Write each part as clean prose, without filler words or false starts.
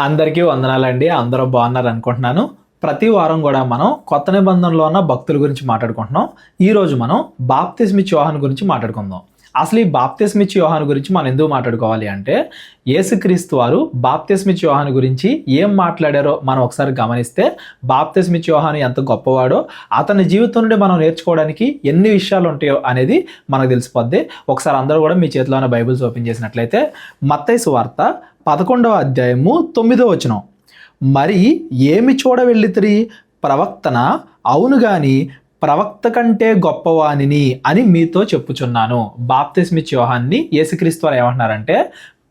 అందరికీ వందనాలండి. అందరూ బాగున్నారు అనుకుంటున్నాను. ప్రతి వారం కూడా మనం కొత్త నిబంధనలో ఉన్న భక్తుల గురించి మాట్లాడుకుంటున్నాం. ఈరోజు మనం బాప్తిస్మిచ్చే యోహాను గురించి మాట్లాడుకుందాం. అసలు ఈ బాప్తిస్మిచ్చే యోహాను గురించి మనం ఎందుకు మాట్లాడుకోవాలి అంటే, యేసుక్రీస్తు వారు బాప్తిస్మిచ్చే యోహాను గురించి ఏం మాట్లాడారో మనం ఒకసారి గమనిస్తే, బాప్తిస్మిచ్చే యోహాను ఎంత గొప్పవాడో, అతని జీవితం నుండి మనం నేర్చుకోవడానికి ఎన్ని విషయాలు ఉంటాయో అనేది మనకు తెలిసిపోద్ది. ఒకసారి అందరూ కూడా మీ చేతిలో ఉన్న బైబిల్స్ ఓపెన్ చేసినట్లయితే మత్తయి సువార్త 11వ అధ్యాయము 9వ వచనం. మరి ఏమి చూడ వెళ్ళితిరి? ప్రవక్తన? అవును గాని ప్రవక్త కంటే గొప్పవానిని అని మీతో చెప్పుచున్నాను. బాప్తిస్మిచ్చే యోహాన్ని యేసుక్రీస్తు వారు ఏమంటున్నారంటే,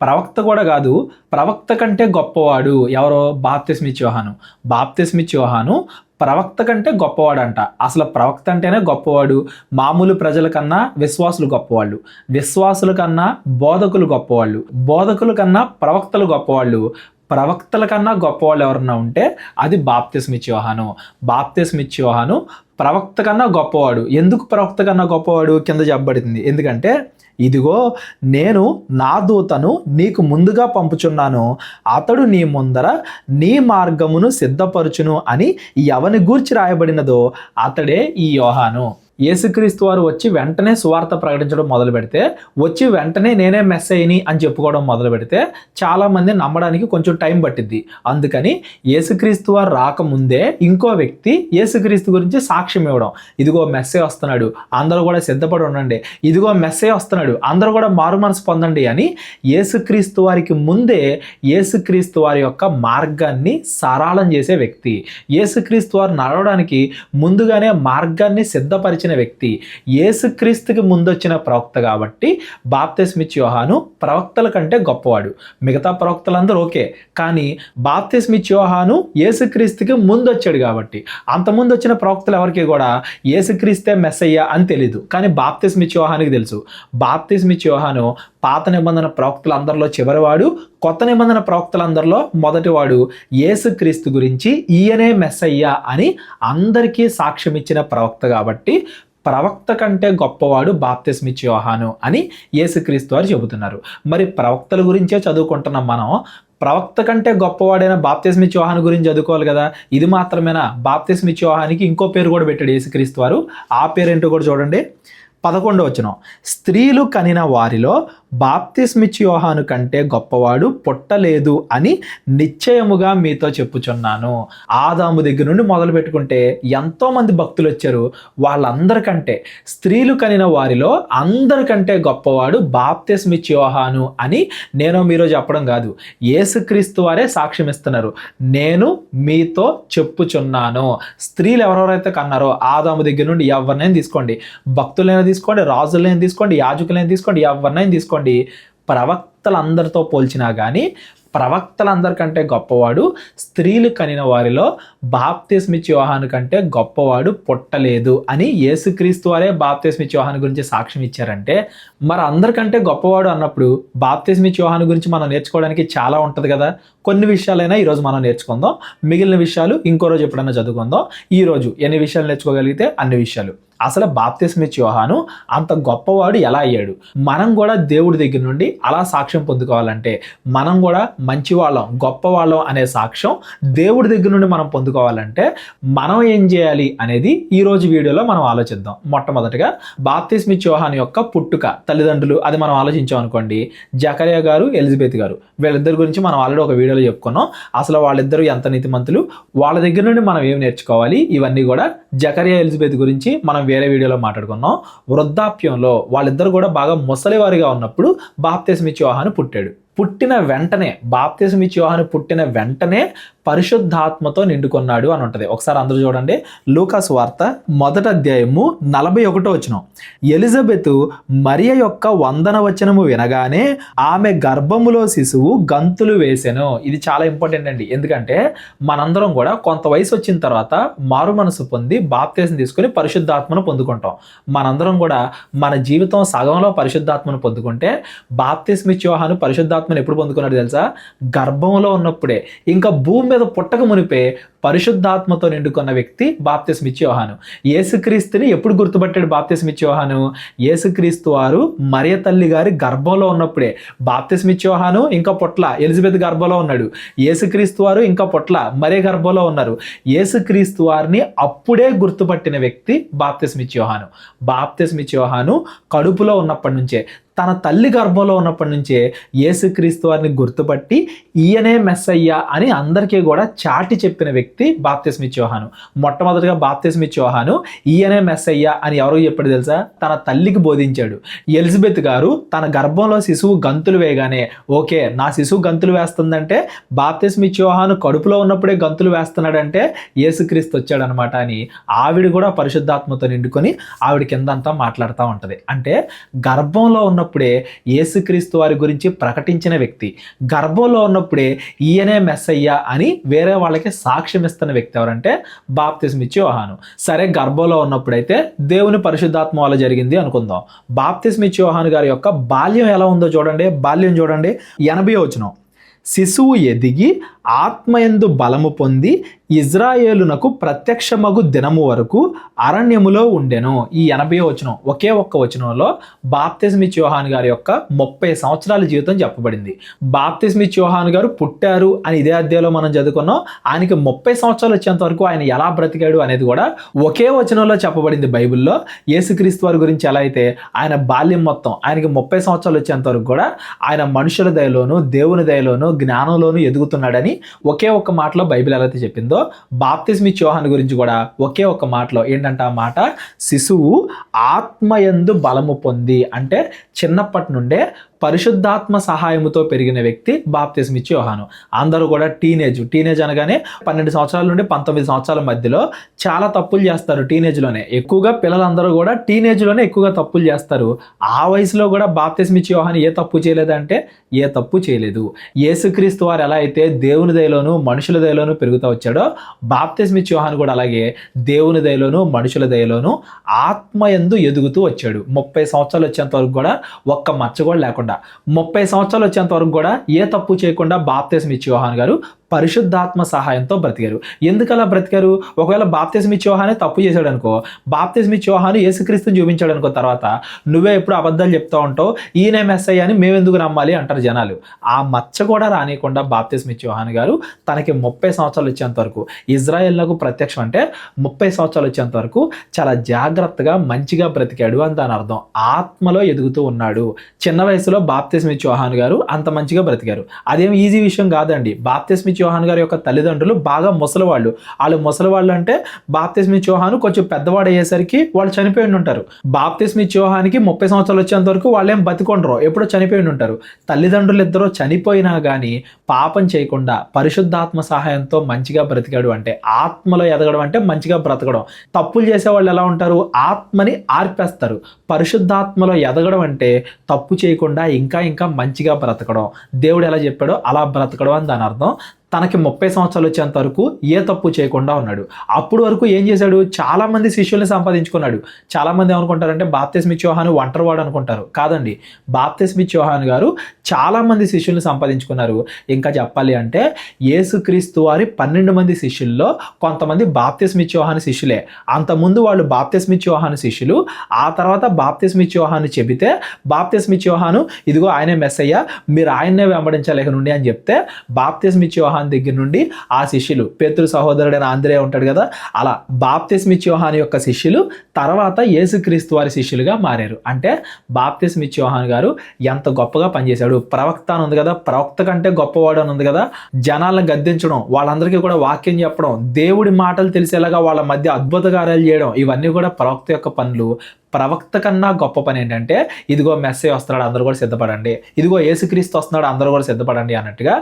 ప్రవక్త కూడా కాదు, ప్రవక్త కంటే గొప్పవాడు. ఎవరో? బాప్తిస్మిచ్చే యోహాను. బాప్తిస్మిచ్చే యోహాను ప్రవక్త కంటే గొప్పవాడంట. అసలు ప్రవక్త అంటేనే గొప్పవాడు. మామూలు ప్రజల కన్నా విశ్వాసులు గొప్పవాళ్ళు, విశ్వాసుల కన్నా బోధకులు గొప్పవాళ్ళు, బోధకుల కన్నా ప్రవక్తలు గొప్పవాళ్ళు, ప్రవక్తల కన్నా గొప్పవాళ్ళు ఎవరన్నా ఉంటే అది బాప్తిస్మిచ్చే యోహాను. బాప్తిస్మిచ్చే యోహాను ప్రవక్త కన్నా గొప్పవాడు. ఎందుకు ప్రవక్త కన్నా గొప్పవాడు? కింద చెప్పబడింది. ఎందుకంటే, ఇదిగో నేను నా దూతను నీకు ముందుగా పంపుచున్నాను, అతడు నీ ముందర నీ మార్గమును సిద్ధపరచును అని ఎవని గూర్చి రాయబడినదో అతడే ఈ యోహాను. యేసుక్రీస్తు వారు వచ్చి వెంటనే సువార్త ప్రకటించడం మొదలు పెడితే, వచ్చి వెంటనే నేనే మెస్సయ్యని అని చెప్పుకోవడం మొదలు పెడితే చాలామంది నమ్మడానికి కొంచెం టైం పట్టిద్ది. అందుకని యేసుక్రీస్తు వారు రాకముందే ఇంకో వ్యక్తి యేసుక్రీస్తు గురించి సాక్ష్యం ఇవ్వడం. ఇదిగో మెస్సయ్య వస్తున్నాడు, అందరూ కూడా సిద్ధపడి ఉండండి, ఇదిగో మెస్సయ్య వస్తున్నాడు, అందరూ కూడా మారు మనసు పొందండి అని యేసుక్రీస్తు వారికి ముందే యేసుక్రీస్తు వారి యొక్క మార్గాన్ని సరళం చేసే వ్యక్తి. యేసుక్రీస్తు వారు నడవడానికి ముందుగానే మార్గాన్ని సిద్ధపరిచిన వ్యక్తి. యేసుక్రీస్తుకి ముందొచ్చిన ప్రవక్త కాబట్టి బాప్తిస్మిచ్చే యోహాను ప్రవక్తల కంటే గొప్పవాడు. మిగతా ప్రవక్తలందరూ ఓకే, కానీ బాప్తిస్మిచ్చే యోహాను యేసుక్రీస్తుకి ముందొచ్చాడు కాబట్టి, అంతకుముందు వచ్చిన ప్రవక్తలు ఎవరికి కూడా యేసుక్రీస్తే మెస్సయ్య అని తెలీదు, కానీ బాప్తిస్మిచ్చే యోహానుకి తెలుసు. బాప్తిస్మిచ్చే యోహాను పాత నిబంధన ప్రవక్తలందరిలో చివరివాడు, కొత్త నిబంధన ప్రవక్తలందరిలో మొదటివాడు. యేసుక్రీస్తు గురించి ఈయనే మెస్సయ్య అని అందరికీ సాక్ష్యం ఇచ్చిన ప్రవక్త కాబట్టి ప్రవక్త కంటే గొప్పవాడు బాప్తిస్మిచ్చే యోహాను అని యేసుక్రీస్తు వారు చెబుతున్నారు. మరి ప్రవక్తల గురించే చదువుకుంటున్నాం మనం. ప్రవక్త కంటే గొప్పవాడైన బాప్తిస్మిచ్చే యోహాను గురించి చదువుకోవాలి కదా. ఇది మాత్రమేనా? బాప్తిస్మిచ్చే యోహానికి ఇంకో పేరు కూడా పెట్టాడు యేసుక్రీస్తు వారు. ఆ పేరేంటో కూడా చూడండి. 11వ వచనం. స్త్రీలు కనిన వారిలో బాప్తిస్మిచ్చే యోహాను కంటే గొప్పవాడు పుట్టలేదు అని నిశ్చయముగా మీతో చెప్పుచున్నాను. ఆదాము దగ్గర నుండి మొదలు పెట్టుకుంటే ఎంతోమంది భక్తులు వచ్చారు. వాళ్ళందరికంటే, స్త్రీలు కనిన వారిలో అందరికంటే గొప్పవాడు బాప్తిస్మిచ్చే యోహాను అని నేను మీరు చెప్పడం కాదు, యేసుక్రీస్తు వారే సాక్ష్యం ఇస్తున్నారు. నేను మీతో చెప్పుచున్నాను. స్త్రీలు ఎవరెవరైతే కన్నారో ఆదాము దగ్గర నుండి ఎవరినైనా తీసుకోండి, భక్తులైనా తీసుకోండి, రాజులైనా తీసుకోండి, యాజకులైనా తీసుకోండి, ఎవరినైనా తీసుకోండి, ప్రవక్తలందరితో పోల్చినా కానీ ప్రవక్తలందరికంటే గొప్పవాడు. స్త్రీలు కనిన వారిలో బాప్తిస్మిచ్చే యోహాను కంటే గొప్పవాడు పుట్టలేదు అని యేసుక్రీస్తు వారే బాప్తిస్మిచ్చే యోహాను గురించి సాక్ష్యం ఇచ్చారంటే, మరి అందరికంటే గొప్పవాడు అన్నప్పుడు బాప్తిస్మిచ్చే యోహాను గురించి మనం నేర్చుకోవడానికి చాలా ఉంటుంది కదా. కొన్ని విషయాలైనా ఈరోజు మనం నేర్చుకుందాం, మిగిలిన విషయాలు ఇంకో రోజు ఎప్పుడైనా చదువుకుందాం. ఈరోజు ఎన్ని విషయాలు నేర్చుకోగలిగితే అన్ని విషయాలు. అసలు బాప్తిస్మిచ్చే యోహాను అంత గొప్పవాడు ఎలా అయ్యాడు? మనం కూడా దేవుడి దగ్గర నుండి అలా సాక్ష్యం పొందుకోవాలంటే, మనం కూడా మంచివాళ్ళం, గొప్పవాళ్ళం అనే సాక్ష్యం దేవుడి దగ్గర నుండి మనం పొందుకోవాలంటే మనం ఏం చేయాలి అనేది ఈరోజు వీడియోలో మనం ఆలోచిద్దాం. మొట్టమొదటిగా బాప్తిస్మిచ్చే యోహాను యొక్క పుట్టుక, తల్లిదండ్రులు, అది మనం ఆలోచించాం అనుకోండి. జకరియా గారు, ఎలిజబెత్ గారు, వీళ్ళిద్దరి గురించి మనం ఆల్రెడీ ఒక వీడియోలో చెప్పుకున్నాం. అసలు వాళ్ళిద్దరూ ఎంత నీతిమంతులు, వాళ్ళ దగ్గర నుండి మనం ఏం నేర్చుకోవాలి, ఇవన్నీ కూడా జకరియా, ఎలిజబెత్ గురించి మనం వేరే వీడియోలో మాట్లాడుకున్నాం. వృద్ధాప్యంలో వాళ్ళిద్దరు కూడా బాగా ముసలివారిగా ఉన్నప్పుడు బాప్తిస్మిచ్చే యోహాను పుట్టాడు. పుట్టిన వెంటనే, బాప్తిస్మిచ్చే యోహాను పుట్టిన వెంటనే పరిశుద్ధాత్మతో నిండుకున్నాడు అని ఉంటుంది. ఒకసారి అందరూ చూడండి. లూకా సువార్త 1వ అధ్యాయము 41వ వచనం. ఎలిజబెతు మరియ యొక్క వందన వచనము వినగానే ఆమె గర్భములో శిశువు గంతులు వేసెను. ఇది చాలా ఇంపార్టెంట్ అండి. ఎందుకంటే మనందరం కూడా కొంత వయసు వచ్చిన తర్వాత మారు మనసు పొంది బాప్తిసం తీసుకుని పరిశుద్ధాత్మను పొందుకుంటాం. మనందరం కూడా మన జీవితం సగంలో పరిశుద్ధాత్మను పొందుకుంటే, బాప్తిస్మిచ్చే యోహాను పరిశుద్ధాత్మ పరిశుద్ధాత్మని ఎప్పుడు పొందుకున్నాడు తెలుసా? గర్భంలో ఉన్నప్పుడే, ఇంకా భూమి మీద పుట్టక మునిపే పరిశుద్ధాత్మతో నిండుకున్న వ్యక్తి బాప్తిస్మిచ్చే యోహాను. యేసుక్రీస్తుని ఎప్పుడు గుర్తుపట్టాడు బాప్తిస్మిచ్చే యోహాను? యేసుక్రీస్తు వారు మరియ తల్లి గారి గర్భంలో ఉన్నప్పుడే. బాప్తిస్మిచ్చే యోహాను ఇంకా పొట్ల, ఎలిజబెత్ గర్భంలో ఉన్నాడు. యేసుక్రీస్తు వారు ఇంకా పొట్ల, మరియ గర్భంలో ఉన్నారు. యేసుక్రీస్తు వారిని అప్పుడే గుర్తుపట్టిన వ్యక్తి బాప్తిస్మిచ్చే యోహాను. బాప్తిస్మిచ్చే యోహాను కడుపులో ఉన్నప్పటి నుంచే, తన తల్లి గర్భంలో ఉన్నప్పటి నుంచే యేసుక్రీస్తు వారిని గుర్తుపట్టి ఈయనే మెస్సయ్య అని అందరికీ కూడా చాటి చెప్పిన వ్యక్తి బాప్తిస్మిచ్చే యోహాను. మొట్టమొదటిగా బాప్తిస్మిచ్చే యోహాను ఈయనే మెస్సయ్య అని ఎవరో చెప్పాడు తెలుసా? తన తల్లికి బోధించాడు. ఎలిజబెత్ గారు తన గర్భంలో శిశువు గంతులు వేయగానే, ఓకే నా శిశువు గంతులు వేస్తుందంటే బాప్తిస్మిచ్చే యోహాను కడుపులో ఉన్నప్పుడే గంతులు వేస్తున్నాడంటే యేసుక్రీస్తు వచ్చాడనమాట అని ఆవిడ కూడా పరిశుద్ధాత్మతో నిండుకొని ఆవిడ కిందంతా మాట్లాడుతూ ఉంటుంది. అంటే గర్భంలో ఉన్నప్పుడే యేసుక్రీస్తు వారి గురించి ప్రకటించిన వ్యక్తి, గర్భంలో ఉన్నప్పుడే ఈయనే మెస్సయ్య అని వేరే వాళ్ళకి సాక్ష్యం ఇస్తున్న వ్యక్తి ఎవరంటే బాప్తిస్మిచ్చే యోహాను. సరే, గర్భంలో ఉన్నప్పుడైతే దేవుని పరిశుద్ధాత్మ వల్ల జరిగింది అనుకుందాం. బాప్తిస్మిచ్చే యోహాను గారి యొక్క బాల్యం ఎలా ఉందో చూడండి. బాల్యం చూడండి, 80వ వచనం. శిశువు ఎదిగి ఆత్మయందు బలము పొంది ఇజ్రాయేలునకు ప్రత్యక్షమగు దినము వరకు అరణ్యములో ఉండెను. ఈ 80వ వచనం, ఒకే ఒక్క వచనంలో బాప్తిస్మిచ్చే యోహాను గారి యొక్క 30 సంవత్సరాల జీవితం చెప్పబడింది. బాప్తిస్మిచ్చే యోహాను గారు పుట్టారు అని ఇదే అధ్యాయంలో మనం చదువుకున్నాం. ఆయనకి 30 సంవత్సరాలు వచ్చేంత వరకు ఆయన ఎలా బ్రతికాడు అనేది కూడా ఒకే వచనంలో చెప్పబడింది బైబిల్లో. యేసుక్రీస్తు వారి గురించి ఎలా అయితే ఆయన బాల్యం మొత్తం, ఆయనకి 30 సంవత్సరాలు వచ్చేంత వరకు కూడా ఆయన మనుషుల దయలోను, దేవుని దయలోను, జ్ఞానంలోను ఎదుగుతున్నాడని ఒకే ఒక్క మాటలో బైబిల్ ఎలా అయితే చెప్పిందో, బాప్తిస్మిచ్చే యోహాను గురించి కూడా ఒకే ఒక్క మాటలో ఏంటంటే ఆ మాట, శిశువు ఆత్మయందు బలము పొంది, అంటే చిన్నప్పటి నుండే పరిశుద్ధాత్మ సహాయముతో పెరిగిన వ్యక్తి బాప్తిస్మిచ్చే యోహాను. అందరూ కూడా టీనేజ్ అనగానే 12 సంవత్సరాల నుండి 19 సంవత్సరాల మధ్యలో చాలా తప్పులు చేస్తారు. టీనేజ్లోనే ఎక్కువగా పిల్లలందరూ కూడా టీనేజ్లోనే ఎక్కువగా తప్పులు చేస్తారు. ఆ వయసులో కూడా బాప్తిస్మిచ్చే యోహాను ఏ తప్పు చేయలేదంటే ఏ తప్పు చేయలేదు. యేసుక్రీస్తు వారు ఎలా అయితే దేవుని దయలోను మనుషుల దయలోను పెరుగుతూ వచ్చాడో, బాప్తిస్మిచ్చే యోహాను కూడా అలాగే దేవుని దయలోను మనుషుల దయలోను ఆత్మయందు ఎదుగుతూ వచ్చాడు. 30 సంవత్సరాలు వచ్చేంత వరకు కూడా ఒక్క మచ్చ కూడా లేకుండా, 30 సంవత్సరాలు వచ్చేంత వరకు కూడా ఏ తప్పు చేయకుండా బాప్తిస్మిచ్చే యోహాను గారు పరిశుద్ధాత్మ సహాయంతో బ్రతికారు. ఎందుకు అలా బ్రతికారు? ఒకవేళ బాప్తిస్మిచ్చే యోహానే తప్పు చేశాడు అనుకో, బాప్తిస్మిచ్చే యోహాను యేసుక్రీస్తుని చూపించాడు అనుకో, తర్వాత నువ్వే ఎప్పుడు అబద్ధాలు చెప్తా ఉంటావు, ఈయనే మెస్సయ్య అని మేమెందుకు నమ్మాలి అంటారు జనాలు. ఆ మచ్చ కూడా రానియకుండా బాప్తిస్మిచ్చే యోహాను గారు తనకి 30 సంవత్సరాలు వచ్చేంత వరకు, ఇజ్రాయేలునకు ప్రత్యక్షం అంటే 30 సంవత్సరాలు వచ్చేంత వరకు చాలా జాగ్రత్తగా మంచిగా బ్రతికాడు అని దాని అర్థం. ఆత్మలో ఎదుగుతూ ఉన్నాడు. చిన్న వయసులో బాప్తిస్మిచ్చే యోహాను గారు అంత మంచిగా బ్రతికారు. అదేం ఈజీ విషయం కాదండి. బాప్తిస్మిచ్చే యోహాను గారి యొక్క తల్లిదండ్రులు బాగా ముసలివాళ్ళు. వాళ్ళు ముసలివాళ్ళు అంటే బాప్తిస్మిచ్చే యోహాను కొంచెం పెద్దవాడు అయ్యేసరికి వాళ్ళు చనిపోయి ఉంటారు. బాప్తిస్మిచ్చే యోహానికి 30 సంవత్సరాలు వచ్చేంత వరకు వాళ్ళేం బతికొండరు, ఎప్పుడో చనిపోయి ఉంటారు. తల్లిదండ్రులు ఇద్దరు చనిపోయినా కానీ పాపం చేయకుండా పరిశుద్ధాత్మ సహాయంతో మంచిగా బ్రతికాడు అంటే, ఆత్మలో ఎదగడం అంటే మంచిగా బ్రతకడం. తప్పులు చేసేవాళ్ళు ఎలా ఉంటారు? ఆత్మని ఆర్పేస్తారు. పరిశుద్ధాత్మలో ఎదగడం అంటే తప్పు చేయకుండా ఇంకా ఇంకా మంచిగా బ్రతకడం. దేవుడు ఎలా చెప్పాడో అలా బ్రతకడం అని దాని అర్థం. తనకి 30 సంవత్సరాలు వచ్చేంత వరకు ఏ తప్పు చేయకుండా ఉన్నాడు. అప్పుడు వరకు ఏం చేశాడు? చాలా మంది శిష్యుల్ని సంపాదించుకున్నాడు. చాలా మంది ఏమనుకుంటారంటే బాప్తిస్మిచ్చే యోహాను ఒంటరివాడు అనుకుంటారు. కాదండి, బాప్తిస్మిచ్చే యోహాను గారు చాలా మంది శిష్యుల్ని సంపాదించుకున్నారు. ఇంకా చెప్పాలి అంటే యేసుక్రీస్తు వారి 12 మంది శిష్యుల్లో కొంతమంది బాప్తిస్మిచ్చే యోహాను శిష్యులే. అంతకుముందు వాళ్ళు బాప్తిస్మిచ్చే యోహాను శిష్యులు. ఆ తర్వాత బాప్తిస్మిచ్చే యోహాను చెబితే బాప్తిస్మిచ్చే యోహాను ఇదిగో ఆయనే మెస్సయ్య, మీరు ఆయన్నే వెంబడించాలి ఇక నుండి అని చెప్తే బాప్తిస్మిచ్చే యోహాను దగ్గర నుండి ఆ శిష్యులు, పేతురు సహోదరుడైన ఆంద్రేయ ఉంటాడు కదా, అలా బాప్తిస్మిచ్చే యోహాను యొక్క శిష్యులు తర్వాత యేసుక్రీస్తు వారి శిష్యులుగా మారారు. అంటే బాప్తిస్మిచ్చే యోహాను గారు ఎంత గొప్పగా పనిచేశాడు. ప్రవక్త అని ఉంది కదా, ప్రవక్త కంటే గొప్పవాడు అని ఉంది కదా. జనాలను గద్దించడం, వాళ్ళందరికీ కూడా వాక్యం చెప్పడం, దేవుడి మాటలు తెలిసేలాగా వాళ్ళ మధ్య అద్భుత కార్యాలు చేయడం, ఇవన్నీ కూడా ప్రవక్త యొక్క పనులు. ప్రవక్త కన్నా గొప్ప పని ఏంటంటే ఇదిగో మెస్సయ్య వస్తున్నాడు అందరూ కూడా సిద్ధపడండి, ఇదిగో యేసుక్రీస్తు వస్తున్నాడు అందరూ కూడా సిద్ధపడండి అన్నట్టుగా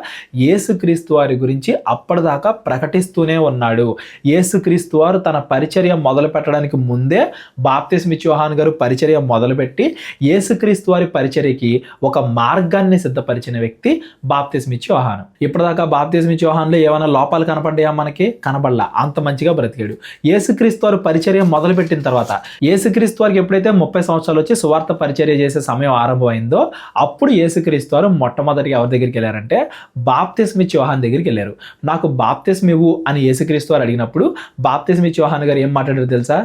యేసుక్రీస్తు వారి గురించి అప్పటిదాకా ప్రకటిస్తూనే ఉన్నాడు. యేసుక్రీస్తు వారు తన పరిచర్య మొదలు పెట్టడానికి ముందే బాప్తిస్మిచ్చే యోహాను గారు పరిచర్య మొదలుపెట్టి యేసుక్రీస్తు వారి పరిచర్యకి ఒక మార్గాన్ని సిద్ధపరిచిన వ్యక్తి బాప్తిస్మిచ్చే యోహాను. ఇప్పటిదాకా బాప్తిస్మిచ్చే యోహానులో ఏమైనా లోపాలు కనపడ్డాయా? మనకి కనబడలా. అంత మంచిగా బ్రతికాడు. యేసుక్రీస్తు వారు పరిచర్య మొదలుపెట్టిన తర్వాత యేసుక్రీస్తు వారికి ఎప్పుడైతే 30 సంవత్సరాలు వచ్చి సువార్త పరిచర్య చేసే సమయం ఆరంభమైందో అప్పుడు యేసుక్రీస్తు వారు మొట్టమొదటిగా ఎవరి దగ్గరికి వెళ్ళారంటే బాప్తిస్మ ఇచ్చే యోహాను దగ్గరికి వెళ్ళారు. నాకు బాప్తిస్మ ఇవ్వు అని యేసుక్రీస్తు వారు అడిగినప్పుడు బాప్తిస్మ ఇచ్చే యోహాను గారు ఏం మాట్లాడారు తెలుసా?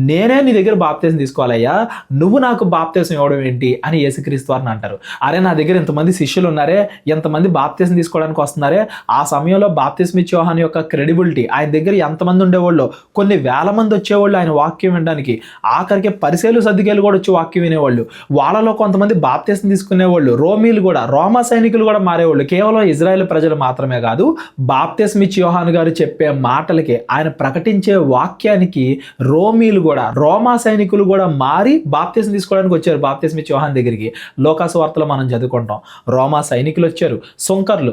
నేనే నీ దగ్గర బాప్తిస్మ తీసుకోవాలయ్యా, నువ్వు నాకు బాప్తిస్మ ఇవ్వడం ఏంటి అని యేసుక్రీస్తు వారిని అంటారు. అరే నా దగ్గర ఇంతమంది శిష్యులు ఉన్నారే, ఎంతమంది బాప్తిస్మ తీసుకోవడానికి వస్తున్నారే, ఆ సమయంలో బాప్తిస్మ ఇచ్చే యోహాను యొక్క క్రెడిబిలిటీ, ఆయన దగ్గర ఎంతమంది ఉండేవాళ్ళు, కొన్ని వేల మంది వచ్చేవాళ్ళు ఆయన వాక్యం వినడానికి, ఆఖరికి పరిసయ్యులు సద్దుకేయులు కూడా వచ్చి వాక్యం వినేవాళ్ళు. వాళ్ళలో కొంతమంది బాప్తిస్మ తీసుకునేవాళ్ళు, రోమీలు కూడా, రోమా సైనికులు కూడా మారేవాళ్ళు. కేవలం ఇజ్రాయెల్ ప్రజలు మాత్రమే కాదు, బాప్తిస్మ ఇచ్చే యోహాను గారు చెప్పే మాటలకి, ఆయన ప్రకటించే వాక్యానికి రోమీలు కూడా, రోమా సైనికులు కూడా మారి బాప్తిస్మ తీసుకోవడానికి వచ్చారు బాప్తిస్మ ఇచ్చే యోహాను దగ్గరికి. లోకాసు వార్తలో మనం చదువుకుంటాం, రోమా సైనికులు వచ్చారు, సుంకర్లు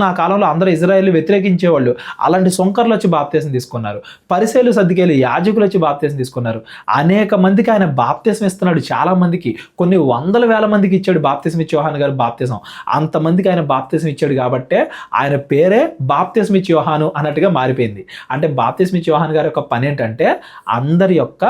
ఆ కాలంలో అందరూ ఇజ్రాయెల్ వ్యతిరేకించేవాళ్ళు, అలాంటి సుంకర్లు వచ్చి బాప్తిస్మ తీసుకున్నారు. పరిసయ్యులు సద్దుకేయులు యాజకులు వచ్చి బాప్తిస్మ తీసుకున్నారు. అనేక మందికి ఆయన బాప్తిస్మ ఇస్తున్నాడు. చాలా మందికి, కొన్ని వందల వేల మందికి ఇచ్చాడు బాప్తిస్మ ఇచ్చే యోహాను గారు బాప్తిస్మ. అంతమందికి ఆయన బాప్తిస్మ ఇచ్చాడు కాబట్టే ఆయన పేరే బాప్తిస్మ ఇచ్చే యోహాను అన్నట్టుగా మారిపోయింది. అంటే బాప్తిస్మ ఇచ్చే యోహాను గారి యొక్క పని ఏంటంటే అందరి యొక్క